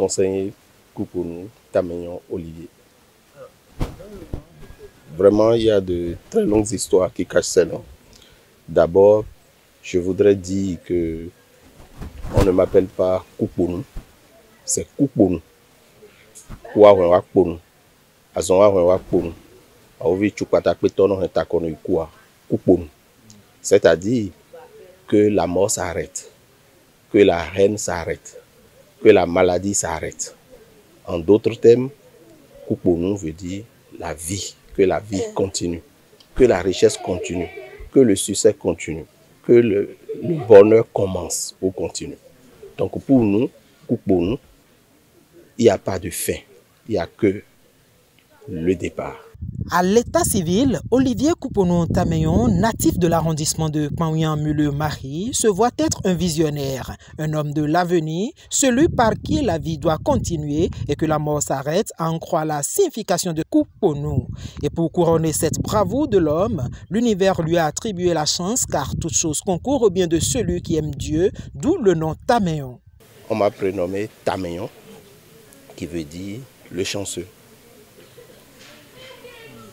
conseiller Kouponou Tameyon Olivier. Vraiment, il y a de très longues histoires qui cachent ces noms. D'abord, je voudrais dire que on ne m'appelle pas Kouponou, c'est Kouponou. C'est-à-dire que la mort s'arrête, que la haine s'arrête, que la maladie s'arrête. En d'autres termes, Kouponou veut dire la vie, que la vie continue, que la richesse continue, que le succès continue, que le bonheur commence ou continue. Donc pour nous, Kouponou, il n'y a pas de fin, il n'y a que le départ. À l'état civil, Olivier Kouponou Tameyon, natif de l'arrondissement de Kpanouyan-Muleux-Marie, se voit être un visionnaire, un homme de l'avenir, celui par qui la vie doit continuer et que la mort s'arrête, en croit la signification de Kouponou. Et pour couronner cette bravoure de l'homme, l'univers lui a attribué la chance car toute chose concourt au bien de celui qui aime Dieu, d'où le nom Tameyon. On m'a prénommé Tameyon, qui veut dire le chanceux.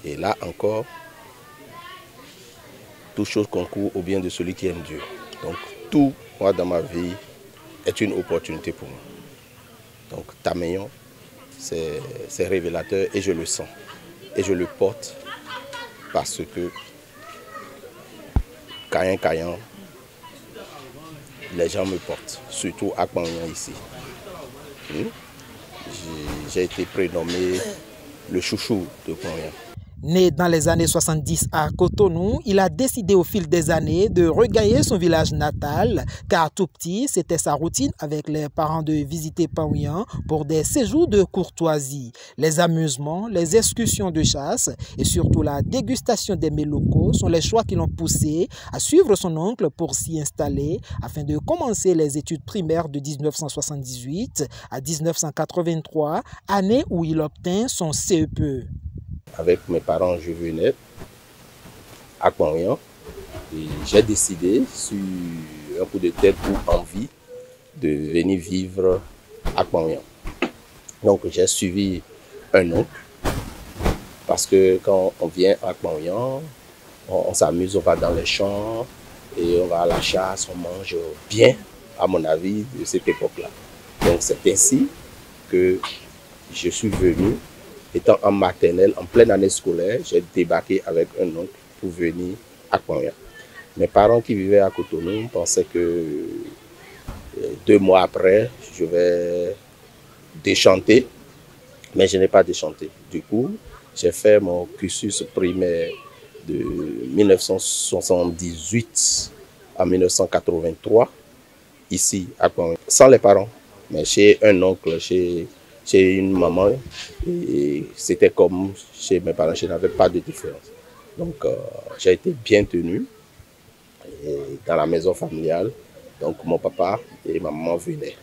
Et là encore, toute chose concourt au bien de celui qui aime Dieu. Donc tout, moi, dans ma vie, est une opportunité pour moi. Donc Tameyon, c'est révélateur et je le sens. Et je le porte parce que, Kayan, les gens me portent, surtout à Kpanouyan ici. J'ai été prénommé le chouchou de Kpanouyan. Né dans les années 70 à Cotonou, il a décidé au fil des années de regagner son village natal, car tout petit, c'était sa routine avec les parents de visiter Kpanouyan pour des séjours de courtoisie. Les amusements, les excursions de chasse et surtout la dégustation des mets locaux sont les choix qui l'ont poussé à suivre son oncle pour s'y installer afin de commencer les études primaires de 1978 à 1983, année où il obtint son CEPE. Avec mes parents, je venais à Kpanouyan et j'ai décidé, sur un coup de tête ou envie, de venir vivre à Kpanouyan. Donc j'ai suivi un oncle parce que quand on vient à Kpanouyan, on s'amuse, on va dans les champs et on va à la chasse, on mange bien, à mon avis, de cette époque-là. Donc c'est ainsi que je suis venu. Étant en maternelle, en pleine année scolaire, j'ai débarqué avec un oncle pour venir à Kpanouyan. Mes parents qui vivaient à Cotonou pensaient que 2 mois après, je vais déchanter, mais je n'ai pas déchanté. Du coup, j'ai fait mon cursus primaire de 1978 à 1983, ici à Kpanouyan, sans les parents, mais chez un oncle, chez une maman, et c'était comme chez mes parents, je n'avais pas de différence. Donc j'ai été bien tenu dans la maison familiale, donc mon papa et ma maman venaient.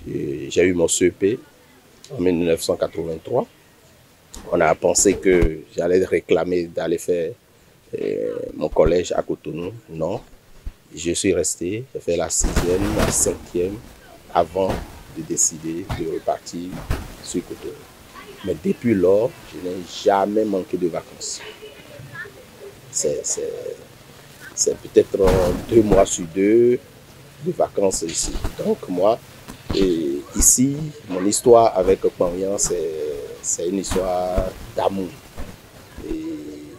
J'ai eu mon CEP en 1983. On a pensé que j'allais réclamer d'aller faire mon collège à Cotonou. Non, je suis resté, j'ai fait la 6e, la 5e, avant de décider de repartir sur Cotonou. Mais depuis lors, je n'ai jamais manqué de vacances. C'est peut-être 2 mois sur 2 de vacances ici. Donc moi, ici, mon histoire avec Kpanouyan, c'est une histoire d'amour.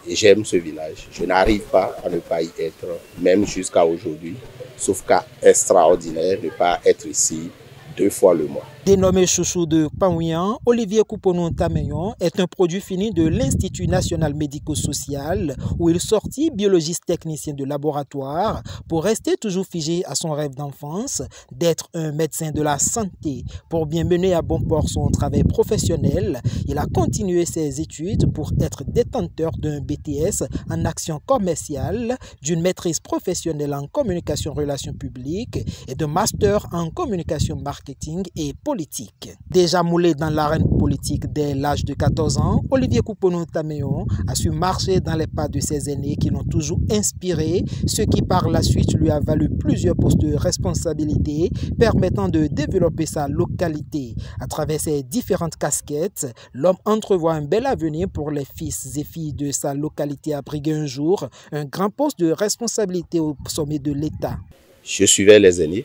Et j'aime ce village. Je n'arrive pas à ne pas y être, même jusqu'à aujourd'hui. Sauf cas extraordinaire, ne pas être ici 2 fois le mois. Dénommé chouchou de Kpanouyan, Olivier Kouponou Tameyon est un produit fini de l'Institut national médico-social où il sortit biologiste technicien de laboratoire pour rester toujours figé à son rêve d'enfance d'être un médecin de la santé. Pour bien mener à bon port son travail professionnel, il a continué ses études pour être détenteur d'un BTS en action commerciale, d'une maîtrise professionnelle en communication relations publiques et d'un master en communication marketing marketing et politique. Déjà moulé dans l'arène politique dès l'âge de 14 ans, Olivier Kouponou Taméon a su marcher dans les pas de ses aînés qui l'ont toujours inspiré, ce qui par la suite lui a valu plusieurs postes de responsabilité permettant de développer sa localité. À travers ses différentes casquettes, l'homme entrevoit un bel avenir pour les fils et filles de sa localité à briguer un jour un grand poste de responsabilité au sommet de l'État. Je suivais les aînés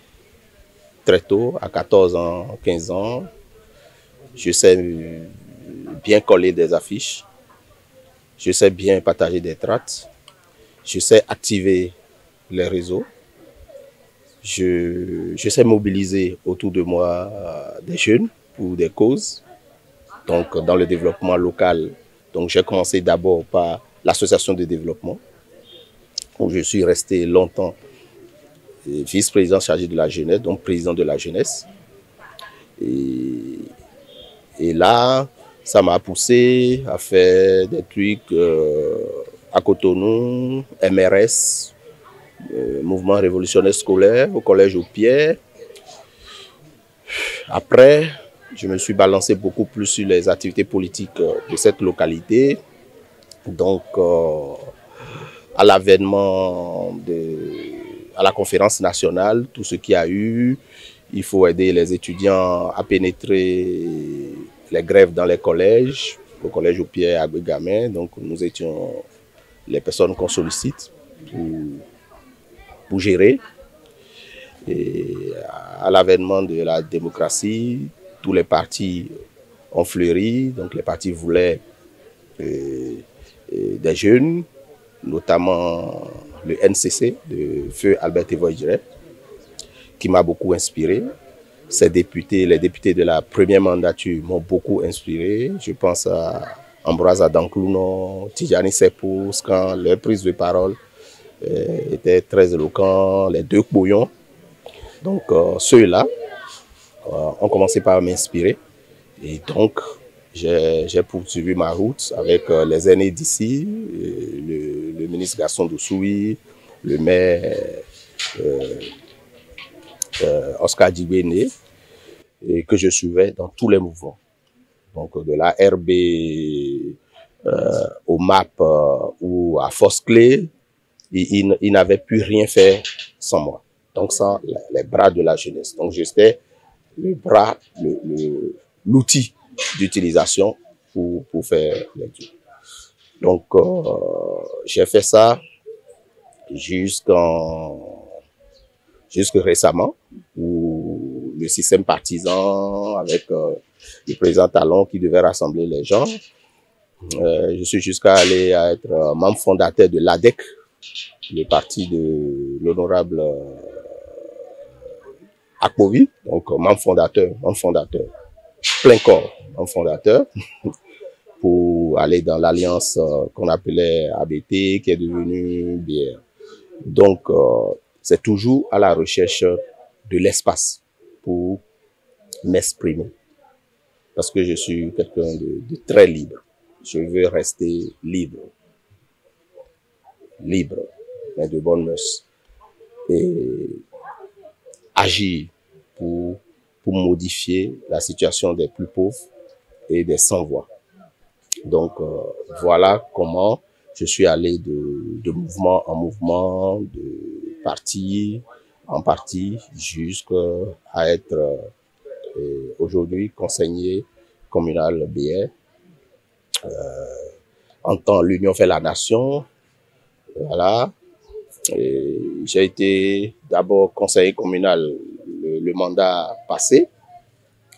très tôt, à 14 ans, 15 ans. Je sais bien coller des affiches. Je sais bien partager des tracts. Je sais activer les réseaux. Je sais mobiliser autour de moi des jeunes pour des causes. Donc, dans le développement local, donc j'ai commencé d'abord par l'association de développement, où je suis resté longtemps vice-président chargé de la jeunesse, donc président de la jeunesse. Et là, ça m'a poussé à faire des trucs à Cotonou, MRS, Mouvement révolutionnaire scolaire, au collège aux Pierres. Après, je me suis balancé beaucoup plus sur les activités politiques de cette localité. Donc, à l'avènement à la conférence nationale, tout ce qu'il y a eu, il faut aider les étudiants à pénétrer les grèves dans les collèges, au collège aux Pierres à Bégamin. Donc, nous étions les personnes qu'on sollicite pour gérer. Et à l'avènement de la démocratie, tous les partis ont fleuri. Donc, les partis voulaient des jeunes, notamment le NCC de feu Albert Evoidjire, qui m'a beaucoup inspiré. Les députés de la première mandature m'ont beaucoup inspiré. Je pense à Ambroise Adanklouno, Tidjani Sepous, quand leur prise de parole était très éloquent, les deux Bouillons. Donc ceux-là ont commencé par m'inspirer. Et donc, j'ai poursuivi ma route avec les aînés d'ici, le ministre Gaston Doussoui, le maire Oscar Djibéné, et que je suivais dans tous les mouvements. Donc de la RB au MAP ou à Force Clé, il n'avait pu rien faire sans moi. Donc sans les bras de la jeunesse. Donc j'étais le bras, l'outil d'utilisation pour faire les trucs. Donc j'ai fait ça jusque récemment, où le système partisan avec le président Talon qui devait rassembler les gens. Je suis jusqu'à aller à être membre fondateur de l'ADEC, le parti de l'honorable Akpovi, donc membre fondateur, plein corps, membre fondateur, pour aller dans l'alliance qu'on appelait ABT, qui est devenue BR. Donc, c'est toujours à la recherche de l'espace pour m'exprimer. Parce que je suis quelqu'un de très libre. Je veux rester libre. Libre, mais de bonnes mœurs. Et agir pour modifier la situation des plus pauvres et des sans-voix. Donc, voilà comment je suis allé de mouvement en mouvement, de parti en parti, jusqu'à être aujourd'hui conseiller communal BR. En temps, l'Union fait la nation. Voilà. J'ai été d'abord conseiller communal le mandat passé,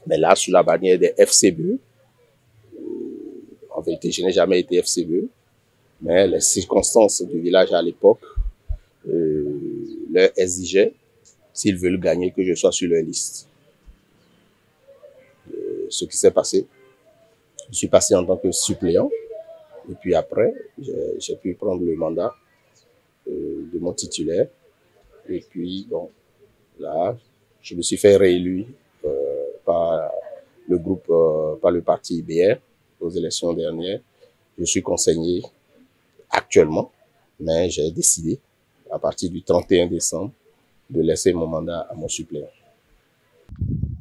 mais là, sous la bannière des FCBE. En vérité, je n'ai jamais été FCBE, mais les circonstances du village à l'époque leur exigeaient, s'ils veulent gagner, que je sois sur leur liste. Ce qui s'est passé, je suis passé en tant que suppléant, et puis après, j'ai pu prendre le mandat de mon titulaire, et puis bon, là, je me suis fait réélu par le groupe, par le parti IBR aux élections dernières. Je suis conseiller actuellement, mais j'ai décidé, à partir du 31 décembre, de laisser mon mandat à mon suppléant.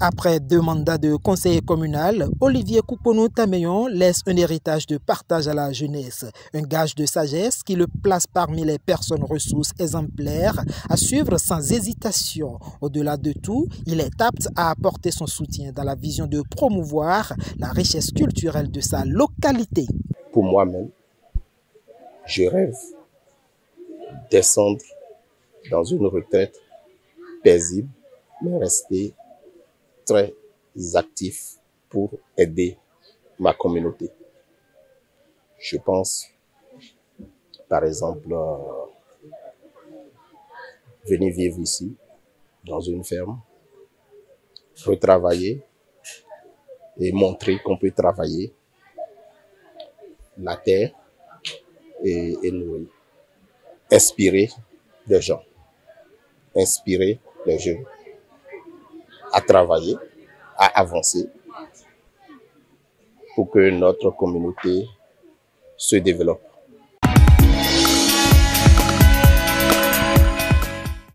Après 2 mandats de conseiller communal, Olivier Kouponou-Tameyon laisse un héritage de partage à la jeunesse, un gage de sagesse qui le place parmi les personnes ressources exemplaires à suivre sans hésitation. Au-delà de tout, il est apte à apporter son soutien dans la vision de promouvoir la richesse culturelle de sa localité. Pour moi-même, je rêve de descendre dans une retraite paisible, mais rester très actif pour aider ma communauté. Je pense, par exemple, venir vivre ici, dans une ferme, retravailler et montrer qu'on peut travailler la terre et nourrir. Inspirer les gens, inspirer les jeunes à travailler, à avancer pour que notre communauté se développe.